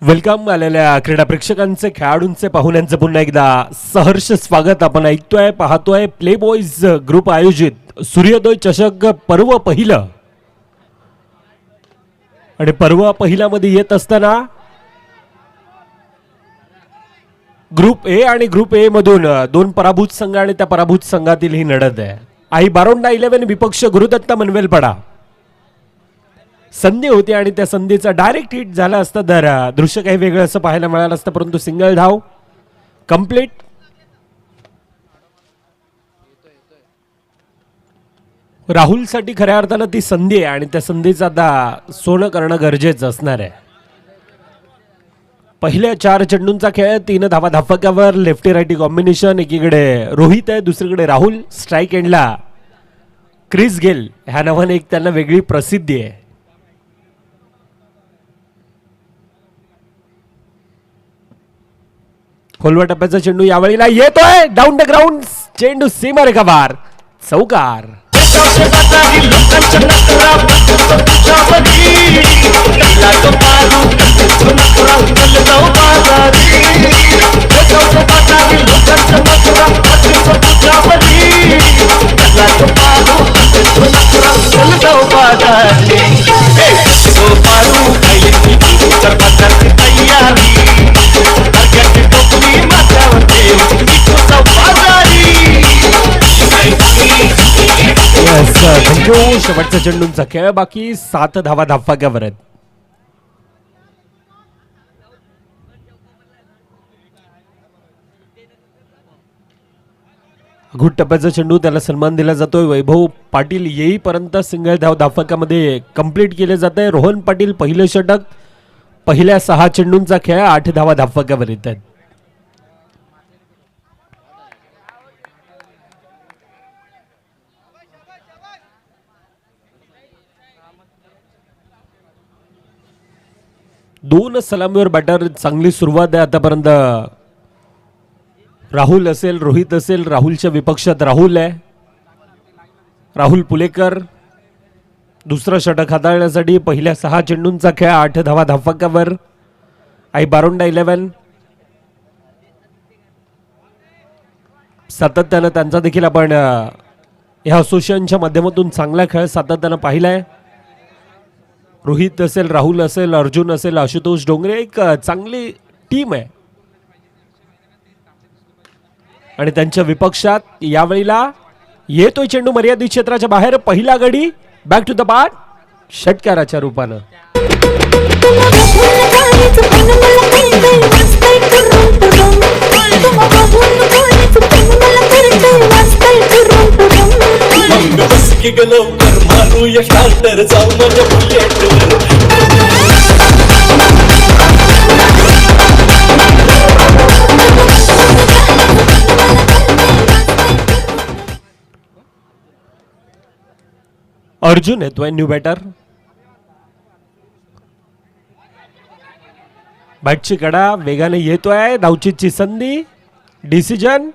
Welcome आलेल्या क्रीडा प्रेक्षकांचे, खेळाडूंचे, पाहुण्यांचे पुन्हा एकदा सहर्ष स्वागत. आपण ऐकतोय, पाहतोय प्ले बॉयज ग्रुप आयोजित सूर्योदय चषक पर्व पहिलं. आणि पर्व पहिला मध्ये येत असताना ग्रुप ए आणि ग्रुप ए मधून दोन पराभूत संघ आणि त्या पराभूत संघातील ही लढत आहे. आई बारोंडा 11 विपक्ष गुरुदत्त मनवेलपाडा. संधी होती आणि त्या संधीचा डायरेक्ट हिट झाला असता तर दृश्य काही वेगळं असं पाहायला मिळालं असतं, परंतु सिंगल धाव कंप्लीट. राहुलसाठी खऱ्या अर्थानं ती संधी आहे आणि त्या संधीचं आता सोनं करणं गरजेचं असणार आहे. पहिल्या 4 चेंडूंचा खेळ, 3 धावा धाफक्यावर, लेफ्टी राईटी कॉम्बिनेशन. एकीकडे रोहित आहे, दुसरीकडे राहुल. स्ट्राईक एंडला क्रिस गेल ह्या नावाने एक त्यांना वेगळी प्रसिद्धी आहे. खोलवा टप्प्याचा चेंडू यावेळीला येतोय डाऊन द ग्राउंड. चेंडू सीमारेखा बार, चौकार. शेवटच्या चेंडूंचा खेळ, बाकी 7 धावा धाफक्यावर आहेत. घुट टप्प्याचा चेंडू, त्याला सन्मान दिला जातोय. वैभव पाटील येईपर्यंत सिंगल धाव धाफक्यामध्ये कंप्लीट केले जाते. रोहन पाटील पहिलं षटक, पहिल्या 6 चेंडूंचा खेळ, 8 धावा धाफक्यावर येत आहेत. दोन सलामीवर बॅटर. चांगली सुरुवात आहे आतापर्यंत. राहुल असेल, रोहित असेल. राहुलच्या विपक्षात राहुल आहे, राहुल पुलेकर. दुसरं षटक हाताळण्यासाठी पहिल्या 6 चेंडूंचा खेळ, 8 धावा धाफक्यावर. आई बारोंडा 11 सातत्यानं त्यांचा देखील आपण ह्या असोसिएशनच्या माध्यमातून चांगला खेळ सातत्यानं पाहिलाय. रोहित असेल, राहुल असेल, अर्जुन असेल, आशुतोष डोंगरे, एक चांगली टीम आहे. आणि त्यांच्या विपक्षात यावेळीला येतोय चेंडू मर्यादित क्षेत्राच्या बाहेर. पहिला गडी बॅक टू द बॅट षटकाराच्या रूपानं. अर्जुन येतोय न्यू बॅटर. बॅटची कडा वेगाने येतोय. धावचीची संधी, डिसिजन,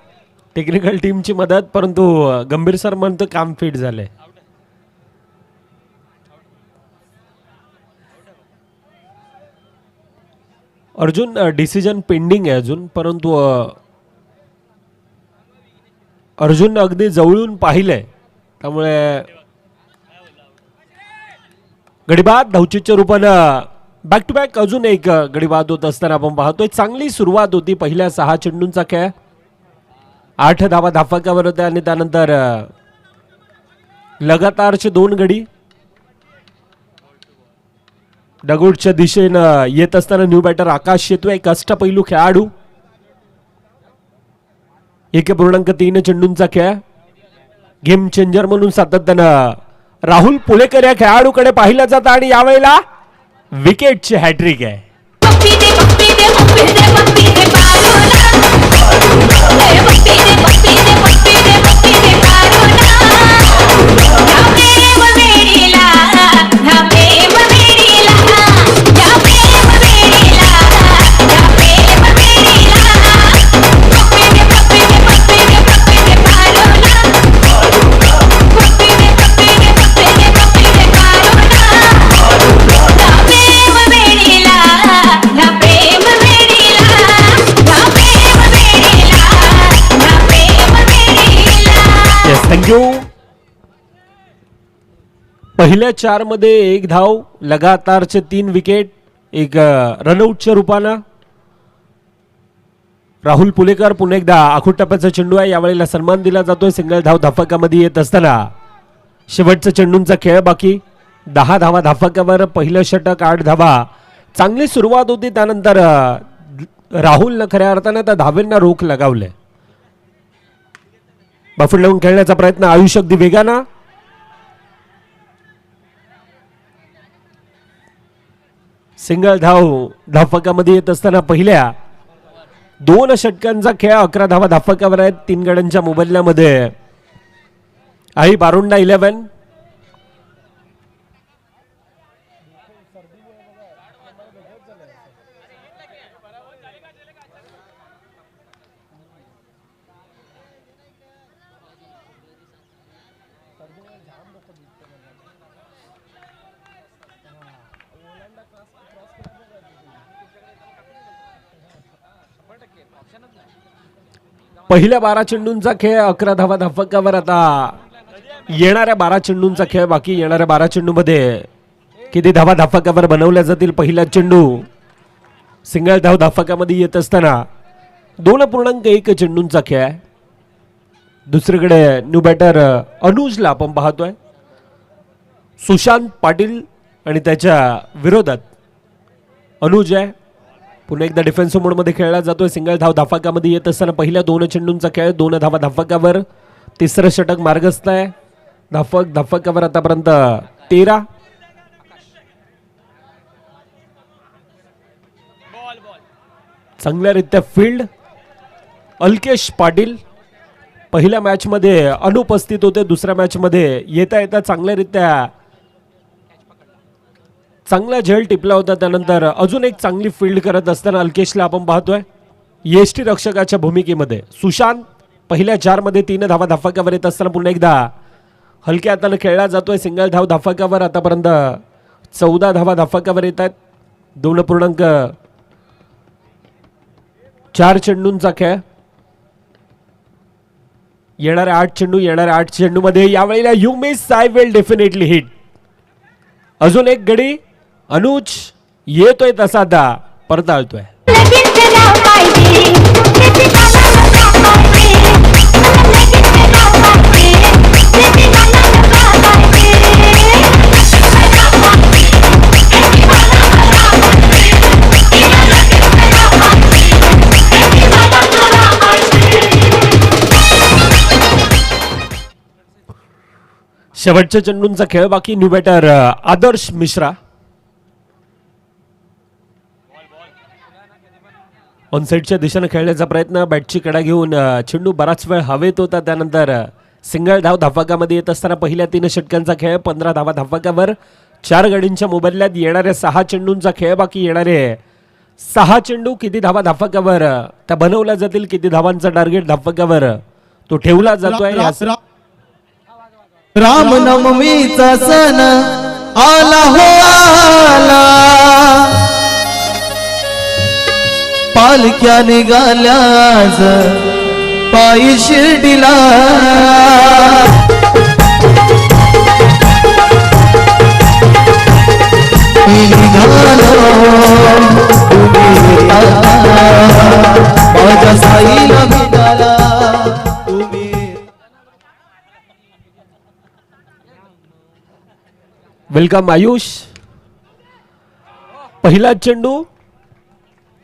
टेक्निकल टीमची मदत, परंतु गंभीर सर म्हणतो काम फिट झालंय. अर्जुन डिसिजन पेंडिंग आहे अजून, परंतु अर्जुन अगदी जवळून पाहिलंय, त्यामुळे गडीबाद धावचीच्या रूपानं बॅक टू बॅक अजून एक गडीबाद होत असताना आपण पाहतोय. चांगली सुरुवात होती. पहिल्या 6 चेंडूंचा खेळ, 8 धावा धाफक्यावर होत्या आणि त्यानंतर लगातारचे 2 गडी. डगोटच्या दिशेनं येत असताना न्यू बॅटर आकाश येतोय. एक अष्टपैलू खेळाडू. 1.3 चेंडूंचा खेळ. गेम चेंजर म्हणून सातत्यानं राहुल पुलेकर या खेळाडूकडे पाहिलं जातं आणि यावेळेला विकेटची हॅट्रिक आहे. Happy पहिल्या 4 मध्ये 1 धाव, लगातारचे 3 विकेट, एक रनआउटच्या रूपानं राहुल पुलेकर पुन्हा एकदा आखूड टप्प्याचा चेंडू आहे, यावेळेला सन्मान दिला जातोय. सिंगल धाव धाफकामध्ये येत असताना शेवटचा चेंडूंचा खेळ बाकी. 10 धावा धाफकावर, पहिलं षटक 8 धावा. चांगली सुरुवात होती, त्यानंतर राहुलनं खऱ्या अर्थानं त्या धावेंना रोख लगावले. बफट लावून खेळण्याचा प्रयत्न आयुष अगदी वेगानं. सिंगल धाव धाफकामध्ये येत असताना पहिल्या 2 षटकांचा खेळ 11 धावा धाफकावर आहेत. 3 गड्यांच्या मोबदल्यामध्ये आई बारुंडा 11. पहिल्या 12 चेंडूंचा खेळ 11 धावा धाफकावर. आता येणाऱ्या 12 चेंडूंचा खेळ बाकी. येणाऱ्या 12 चेंडूमध्ये किती धावा धाफकावर बनवल्या जातील. पहिला चेंडू सिंगल धाव धाफकामध्ये येत असताना 2.1 चेंडूंचा खेळ आहे. दुसरीकडे न्यू बॅटर अनुजला आपण पाहतोय. सुशांत पाटील आणि त्याच्या विरोधात अनुज आहे. पुन्हा एकदा डिफेन्सिव्ह मोडमध्ये खेळला जातोय. सिंगल धाव धाफकामध्ये येत असताना पहिल्या 2 चेंडूंचा खेळ 2 धावा धाफकावर. तिसरं षटक मार्गस्थ आहे. धाफकावर आतापर्यंत 13. चांगल्यारीत्या फील्ड अल्केश पाटील पहिल्या मॅच मध्ये अनुपस्थित होते. दुसऱ्या मॅच मध्ये येता येता चांगल्यारीत्या चांगला झेल टिपला होता. त्यानंतर अजून एक चांगली फील्ड करत असताना अल्केशला आपण पाहतोय यष्टी रक्षकाच्या भूमिकेमध्ये. सुशांत पहिल्या 4 मध्ये 3 धावा धाफकावर येत असताना पुन्हा एकदा हलक्या हाताने खेळला जातोय. सिंगल धाव धाफकावर आतापर्यंत 14 धावा धाफकावर येत आहेत. 2.4 चेंडूंचा खेळ. येणाऱ्या 8 चेंडू मध्ये यावेळेला you miss I will definitely hit. अजून एक गडी अनुज येतोय तसा दा परताळतोय. शेवटच्या चेंडूंचा खेळ बाकी. न्यू बॅटर आदर्श मिश्रा ऑनसाइडच्या दिशेने खेळण्याचा प्रयत्न. बॅटची कडा घेऊन चेंडू बराच वेळ हवेत होता. त्यानंतर सिंगल धाव धाफकामध्ये येत असताना पहिल्या 3 षटकांचा खेळ 15 धावा धाफकावर. 4 गडींच्या मोबदल्यात येणाऱ्या 6 चेंडूंचा खेळ बाकी. येणारे 6 चेंडू किती धावा धाफकावर त्या बनवल्या जातील, किती धावांचा टार्गेट धाफकावर तो ठेवला जातोय. रामनवमीचा सण आला हो आला, पालख्या निघाल्या आज पायी शिर्डीला. माझ्या साईला निघाला तुम्ही. वेलकम आयुष. पहिला चेंडू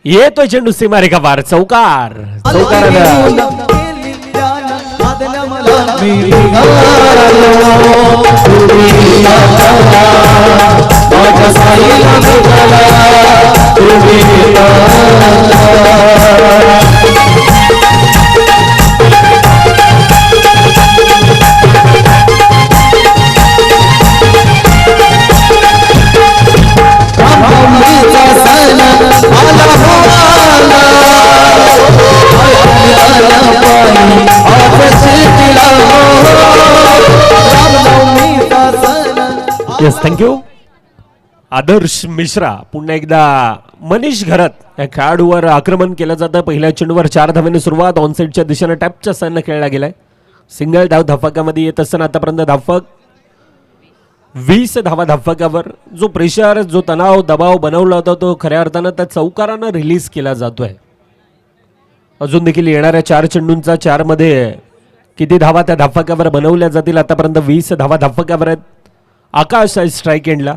येतोय. चेंडू सीमारेखा पार. चौकार. Yes, thank you. आदर्श मिश्रा. पुन्हा एकदा मनीष घरात या खेळाडूवर आक्रमण केलं जातं. पहिल्या चेंडूवर 4 धावांनी सुरुवात. ऑनसाइडच्या दिशेने टॅपच्या साईडने खेळला गेलाय. सिंगल धाव धाफकामध्ये येत असताना आतापर्यंत धाफक 20 धावा धाफकावर. जो प्रेशर, जो तणाव, दबाव बनवला होता तो खऱ्या अर्थानं त्या चौकारानं रिलीज केला जातोय. अजून देखील येणाऱ्या 4 चेंडूंचा 4 मध्ये किती धावा त्या धाफकावर बनवल्या जातील. आतापर्यंत 20 धावा धाफकावर आहेत. आकाश आहे स्ट्राईक एंडला.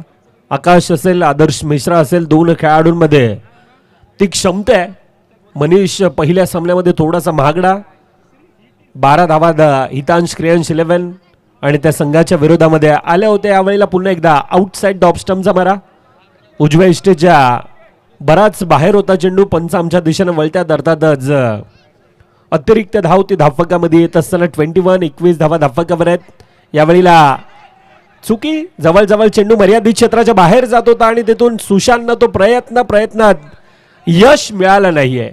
आकाश असेल, आदर्श मिश्रा असेल, 2 खेळाडूंमध्ये ती क्षमता आहे. मनीष पहिल्या सामन्यामध्ये थोडासा महागडा. 12 धावा हितांश क्रियांश 11 आणि त्या संघाच्या विरोधामध्ये आल्या होत्या. यावेळेला पुन्हा एकदा आउटसाइड डॉप स्टम्पचा मारा. उजव्या इष्टेच्या बराच बाहेर होता चेंडू. पंच आमच्या दिशेनं वळत्यात. अर्थातच अतिरिक्त धाव ती धाफकामध्ये येत असताना 21 धावा धाफकावर आहेत. यावेळेला चुकी, जवळजवळ चेंडू मर्यादित क्षेत्राच्या बाहेर जात होता आणि तिथून सुशांतनं तो प्रयत्नात यश मिळालं नाहीये.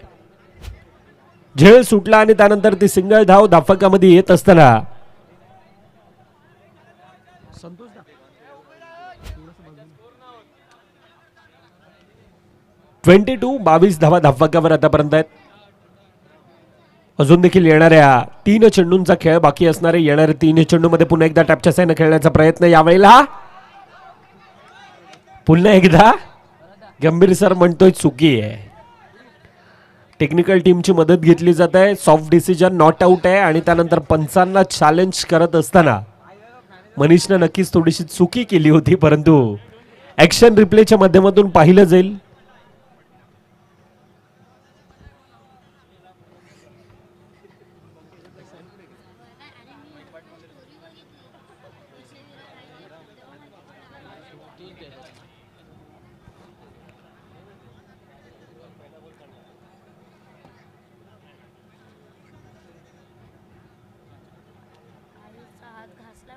झेल सुटला आणि त्यानंतर ती सिंगल धाव धाफकामध्ये येत असताना 22 धावा धाफकावर आतापर्यंत आहेत. अजून देखील येणाऱ्या 3 चेंडूंचा खेळ बाकी असणारे. येणाऱ्या 3 चेंडूमध्ये पुन्हा एकदा टॅपच्या साईनं खेळण्याचा प्रयत्न. यावेळेला पुन्हा एकदा गंभीर सर म्हणतोय चुकी आहे. टेक्निकल टीमची मदत घेतली जात आहे. सॉफ्ट डिसिजन, नॉट आउट आहे. आणि त्यानंतर पंचांना चॅलेंज करत असताना मनीषनं नक्कीच थोडीशी चुकी केली होती, परंतु ऍक्शन रिप्लेच्या माध्यमातून पाहिलं जाईल.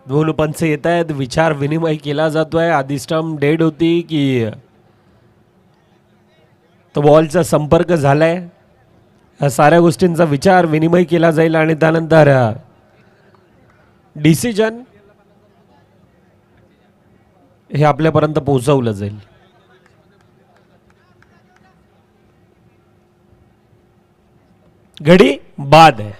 दोन पंच येत आहेत. विचार विनिमय केला जातोय. आधी स्टंप डेड होती की तो बॉलचा संपर्क झालाय, या साऱ्या गोष्टींचा विचार विनिमय केला जाईल आणि त्यानंतर डिसिजन हे आपल्यापर्यंत पोहोचवलं जाईल. घडी बाद आहे.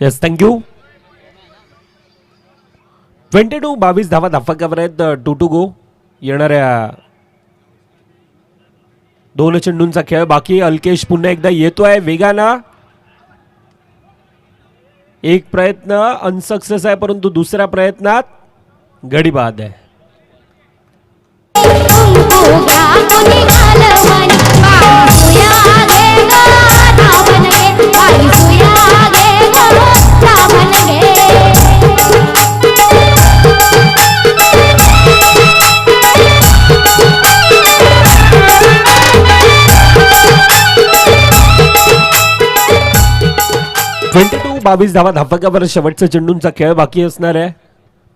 Yes, thank you. 22 धावा धाफकावर आहेत. 2 गो. येणाऱ्या 2 चेंडूंचा खेळ बाकी. अल्केश पुन्हा एकदा येतोय वेगानं. एक प्रयत्न अनसक्सेस आहे, परंतु दुसऱ्या प्रयत्नात गडी बाद आहे. बावीस धावा धाफकावर शेवटच्या चेंडूंचा खेळ बाकी असणार आहे.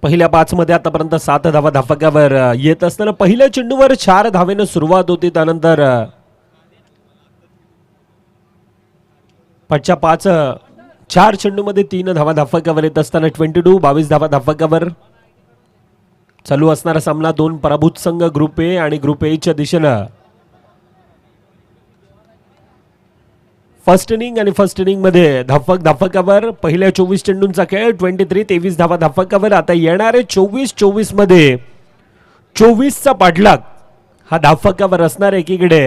पहिल्या 5 मध्ये आतापर्यंत 7 धावा धाफकावर येत असताना पहिल्या चेंडूवर 4 धावेनं सुरुवात होती. त्यानंतर पाचच्या 4 चेंडूमध्ये 3 धावा धाफकावर येत असताना 22 धावा धाफकावर चालू असणारा सामना. 2 पराभूत संघ ग्रुप ए आणि ग्रुप ए च्या दिशेनं. फर्स्ट इनिंग आणि फर्स्ट इनिंग मध्ये धाफकावर पहिल्या 24 चेंडूंचा खेळ. 23 धावा धाफकावर. आता येणारे 24 मध्ये 24चा पाठलाग हा धाफकावर असणार. एकीकडे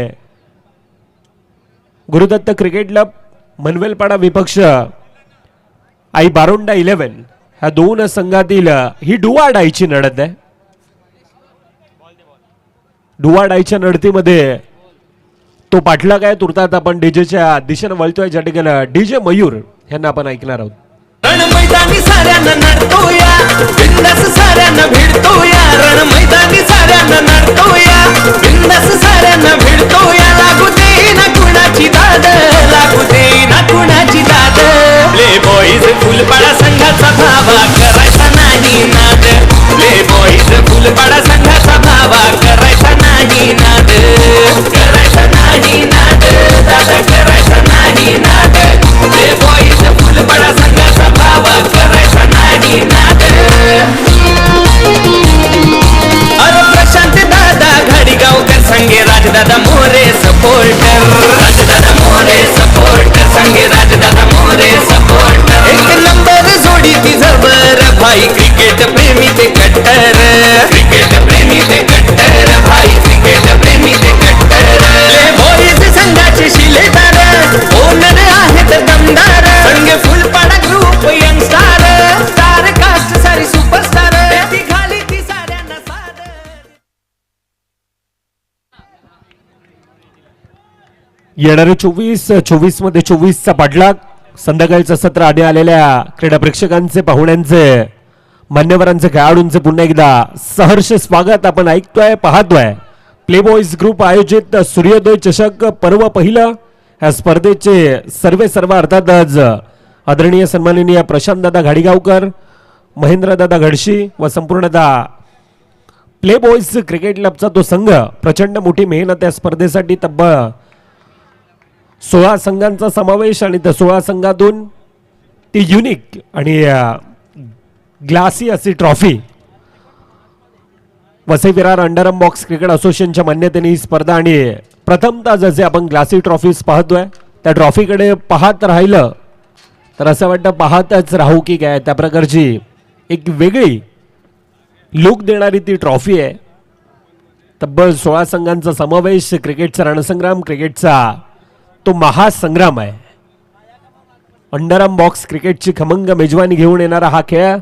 गुरुदत्त क्रिकेट क्लब मनवेलपाडा विपक्ष आई बारोंडा 11, ह्या 2 संघातील ही डुवाडाईची लढत आहे. डुवाडाईच्या लढतीमध्ये तो पाठलाग आहे. तुर्तात आपण डीजेच्या दिशेनं वळतोय, ज्या ठिकाणी डीजे मयूर यांना आपण ऐकणार आहोत. रण मैदानी साऱ्यांना नडतोया, बिंदास साऱ्यांना भिडतोया. रण मैदानी साऱ्यांना नडतोया, बिंदास साऱ्यांना भिडतोया. लागू दे ना कुणाची दाद, लागू दे ना कुणाची दाद. प्ले बॉईज फुलपाडा संघाचा भावा करायचा नाही नाद. प्ले बॉईज फुलपाडा संघाचा भावा करायचा नाही नाद. करायचा नाही नाद, दादा करायचा नाही नाद. प्ले बॉईज फुलपाडा संघाचा भावा येणारे 24 मध्ये 24चा पाठलाग. संध्याकाळचं सत्र आधी आलेल्या क्रीडा प्रेक्षकांचे, पाहुण्यांचे, मान्यवरांचे, खेळाडूंचे पुन्हा एकदा सहर्ष स्वागत. आपण ऐकतोय, पाहतोय प्ले बॉईज ग्रुप आयोजित सूर्योदय चषक पर्व पहिलं. या स्पर्धेचे सर्व अर्थातच आदरणीय सन्माननीय प्रशांतदादा घाडीगावकर, महेंद्रदादा घडशी व संपूर्णतः प्ले बॉईज क्रिकेट क्लबचा तो संघ प्रचंड मोठी मेहनत या स्पर्धेसाठी. तब्बल 16 संघांचा समावेश आणि त्या 16 संघातून ती युनिक आणि ग्लासी अशी trophy Vasai Virar underarm box cricket असोसिएशनच्या मान्यतेने ही स्पर्धा. आणि प्रथमतः जसे आपण ग्लासी ट्रॉफीज पाहतोय त्या ट्रॉफीकडे पाहत राहिलं तर असं वाटतं पाहतच राहू की काय. त्या प्रकारची एक वेगळी लुक देणारी ती ट्रॉफी आहे. तब्बल 16 संघांचा समावेश. क्रिकेटचा रणसंग्राम, क्रिकेटचा तो महासंग्राम आहे. अंडरआर्म बॉक्स क्रिकेटची खमंग मेजवानी घेऊन येणारा हा खेळ.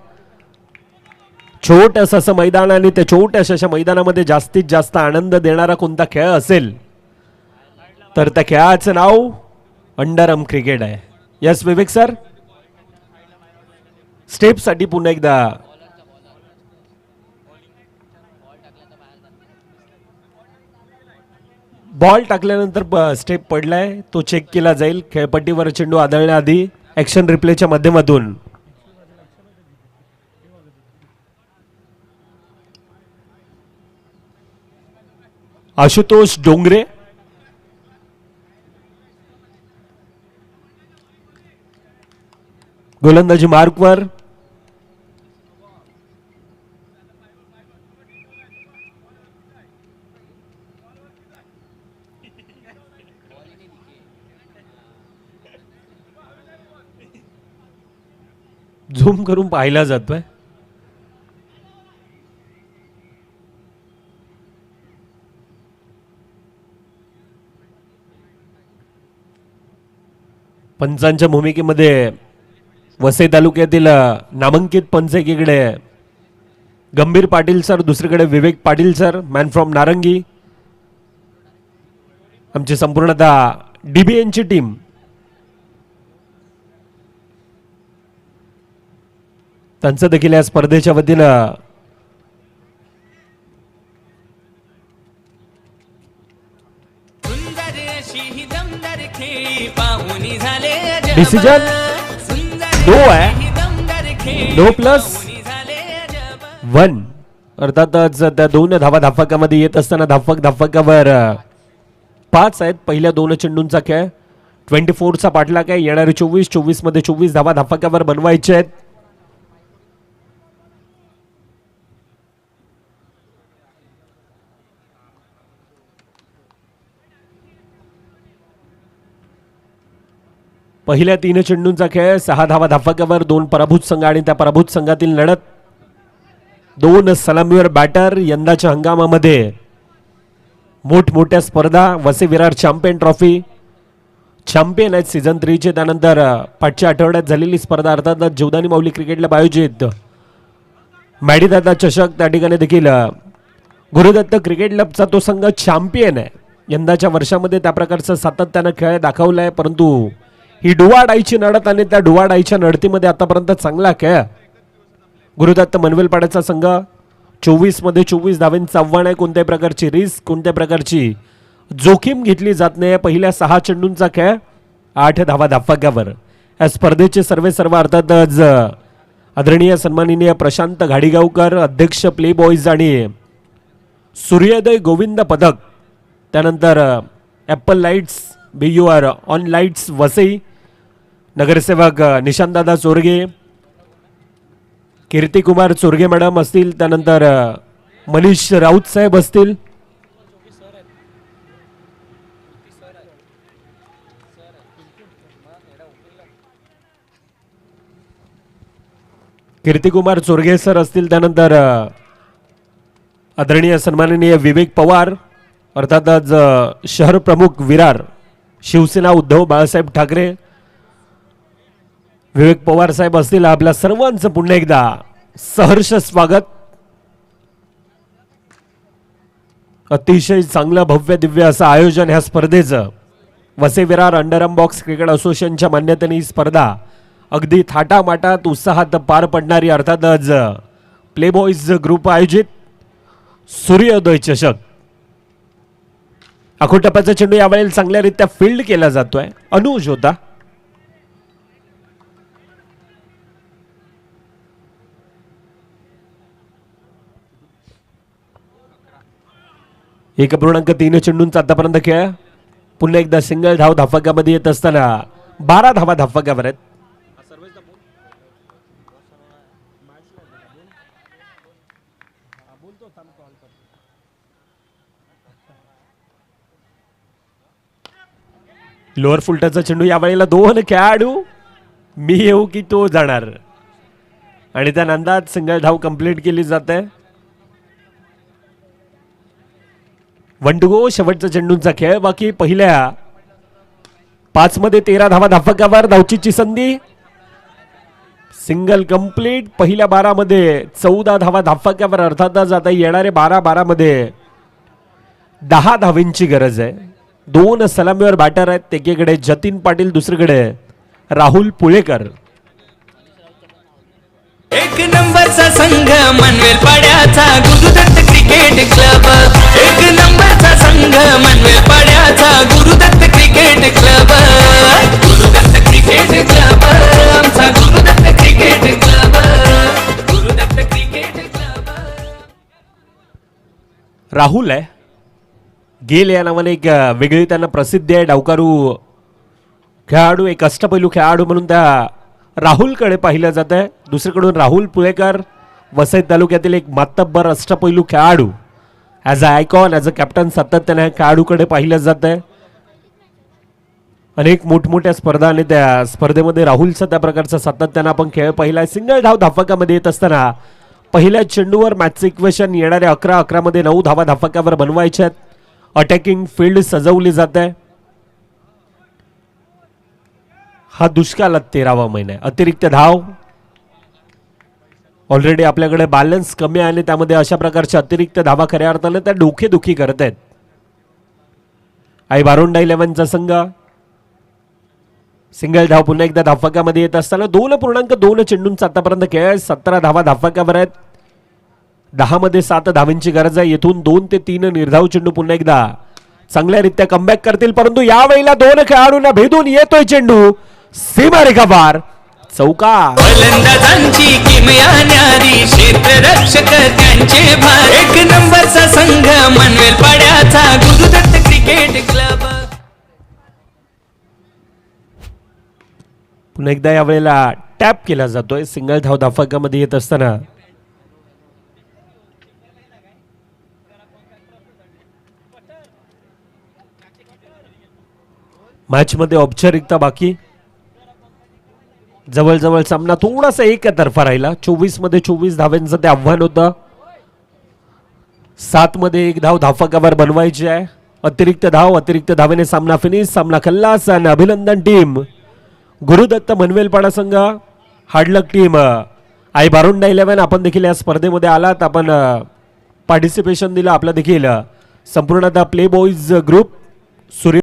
छोटस असं मैदान आणि त्या छोट्याशा मैदानामध्ये जास्तीत जास्त आनंद देणारा कोणता खेळ असेल तर त्या खेळाचं नाव अंडरआर्म क्रिकेट आहे. यस विवेक सर, स्टेपसाठी पुन्हा एकदा बॉल टाकल्यानंतर स्टेप पडलाय तो चेक केला जाईल. खेळपट्टीवर चेंडू आदळण्याआधी ऍक्शन रिप्लेच्या माध्यमातून. आशुतोष डोंगरे, गोलंदाजी मार्कवर. झूम करून पाहिला जातोय. पंचांच्या भूमिकेमध्ये वसई तालुक्यातील नामांकित पंच एकीकडे गंभीर पाटील सर, दुसरीकडे विवेक पाटील सर, मॅन फ्रॉम नारंगी. आमची संपूर्णतः डीबीएनची टीम. त्यांचं देखील या स्पर्धेच्या वतीनं डिसिजन नो आहे. नो +1. अर्थातच त्या 2 धावा धाफकामध्ये येत असताना धाफकावर 5 आहेत. पहिल्या 2 चेंडूंचा खेळ. 24चा पाठलाग आहे. येणारे 24 मध्ये 24 धावा धाफकावर बनवायचे आहेत. पहिल्या 3 चेंडूंचा खेळ. 6 धावा धाफकावर 2 पराभूत संघ आणि त्या पराभूत संघातील लढत. 2 सलामीवर बॅटर. यंदाच्या हंगामामध्ये मोठमोठ्या स्पर्धा. Vasai Virar champion trophy, champion आहेत सीझन 3चे. त्यानंतर पाठच्या आठवड्यात झालेली स्पर्धा अर्थातच जीवदानी माऊली क्रिकेट क्लब आयोजित मॅडीदादा चषक. त्या ठिकाणी देखील गुरुदत्त क्रिकेट क्लबचा तो संघ चॅम्पियन आहे. यंदाच्या वर्षामध्ये त्या प्रकारचं सातत्यानं खेळ दाखवलाय. परंतु ही डुवाडाईची लढत आणि त्या डुवाडाईच्या लढतीमध्ये आतापर्यंत चांगला खेळ. गुरुदत्त मनवेलपाड्याचा संघ 24 मध्ये 24 धावांचं आव्हान आहे. कोणत्याही प्रकारची रिस्क, कोणत्याही प्रकारची जोखीम घेतली जात नाही. पहिल्या 6 चेंडूंचा खेळ. 8 धावा धाफकावर. या स्पर्धेचे सर्व अर्थातच आदरणीय सन्माननीय प्रशांत घाडीगावकर, अध्यक्ष प्ले बॉईज आणि सूर्योदय गोविंद पदक. त्यानंतर Apple lights BUR on lights Vasai, नगरसेवक निशांतदादा चोरगे, कीर्तिकुमार चोरगे मॅडम असतील. त्यानंतर मनीष राऊत साहेब असतील. कीर्तिकुमार चोरगे सर असतील. त्यानंतर आदरणीय सन्माननीय विवेक पवार, अर्थातच शहर प्रमुख विरार शिवसेना उद्धव बाळासाहेब ठाकरे, विवेक पवार साहेब असतील. आपल्या सर्वांचं पुन्हा एकदा सहर्ष स्वागत. अतिशय चांगलं भव्य दिव्य असं आयोजन ह्या स्पर्धेचं. Vasai Virar underarm box cricket असोसिएशनच्या मान्यतेने ही स्पर्धा अगदी थाटामाटात उत्साहात पार पडणारी अर्थातच प्ले बॉईज ग्रुप आयोजित सूर्योदय चषक. आखूड टप्प्याचा चेंडू यावेळेला चांगल्यारीत्या फील्ड केला जातोय. अनुज होता. एक 1.3 चेंडूंचा आतापर्यंत खेळ. पुन्हा एकदा सिंगल धाव धाफकामध्ये येत असताना 12 धावा धाफकावर आहेत. लोअर फुलटाचा चेंडू यावेळेला 2 खेळाडू, मी येऊ की तो जाणार, आणि त्या नंदात सिंगल धाव कंप्लीट केली जाते. 1 to go शेवटचा चेंडूंचा खेळ बाकी. पहिल्या 5 मध्ये 13 धावा धाफकावर. धावचीची संधी, सिंगल कंप्लीट. पहिल्या 12 मध्ये 14 धावा धाफकावर. अर्थातच आता येणारे 12 मध्ये 10 धावींची गरज आहे. 2 सलामीवर बॅटर आहेत. एकीकडे जतीन पाटील, दुसरीकडे राहुल पुळेकर. एक नंबरचा संघ मनवेल पाड्याचा गुरुदत्त क्रिकेट क्लब. एक नंबरचा संघ मनवेल पाड्याचा Gurudatt cricket club. Gurudatt cricket club, आमचा Gurudatt cricket club. Gurudatt cricket club. Rahul आहे. गेल या नावाने एक वेगळी त्यांना प्रसिद्धी आहे. डावकारू खेळाडू, एक अष्टपैलू खेळाडू म्हणून त्या राहुलकडे पाहिलं जात आहे. दुसरीकडून राहुल पुळेकर, वसई तालुक्यातील एक मातब्बर अष्टपैलू खेळाडू, as a icon, as a captain सातत्याने खेळाडूकडे पाहिलं जात आहे. अनेक मोठमोठ्या स्पर्धा आणि त्या स्पर्धेमध्ये राहुलचा त्या प्रकारचा सातत्यानं आपण खेळ पाहिला. सिंगल धाव धाफकामध्ये येत असताना पहिल्या चेंडूवर मॅचचं इक्वेशन येणारे 11 मध्ये 9 धावा धाफकावर बनवायच्या आहेत. अटॅकिंग फील्ड सजवली जात आहे. हा दुष्काळात 13वा महिना आहे. अतिरिक्त धाव ऑलरेडी आपल्याकडे बॅलन्स कमी आहे आणि त्यामध्ये अशा प्रकारच्या अतिरिक्त धावा खऱ्या अर्थाने त्या डोकेदुखी करत आहेत. आई बारोंडा 11चा संघ. सिंगल धाव पुन्हा एकदा धाफकामध्ये येत असताना 2.2 चेंडूंचा आतापर्यंत खेळ. 17 धावा धाफकावर आहेत. 10 मध्ये 7 धावींची गरज आहे. येथून 2 ते 3 निर्धाव चेंडू पुन्हा एकदा चांगल्यारीत्या कमबॅक करतील, परंतु यावेळेला 2 खेळाडूंना भेदून येतोय चेंडू. सीमारेखा पार. चौकार. फलंदाजांची किमया न्यारी, क्षेत्ररक्षक त्यांचे भार. एक नंबरचा संघ मनवेल पाड्याचा गुरुदत्त क्रिकेट क्लब. पुन्हा एकदा यावेळेला टॅप केला जातोय. सिंगल धाव धाफकामध्ये येत असताना मॅच मध्ये औपचारिकता बाकी. जवळजवळ सामना थोडासा एकतर्फा राहिला. 24 मध्ये 24 धावांचं ते आव्हान होतं. 7 मध्ये 1 धाव धाफकावर बनवायची आहे. अतिरिक्त धावेने सामना फिनिश. सामना खल्लास. आणि अभिनंदन टीम गुरुदत्त मनवेलपाडा संघ, हार्डलक टीम आई बारोंडा 11. आपण देखील या स्पर्धेमध्ये आलात, आपण पार्टिसिपेशन दिलं. आपलं देखील संपूर्ण प्ले बॉईज ग्रुप सूर्य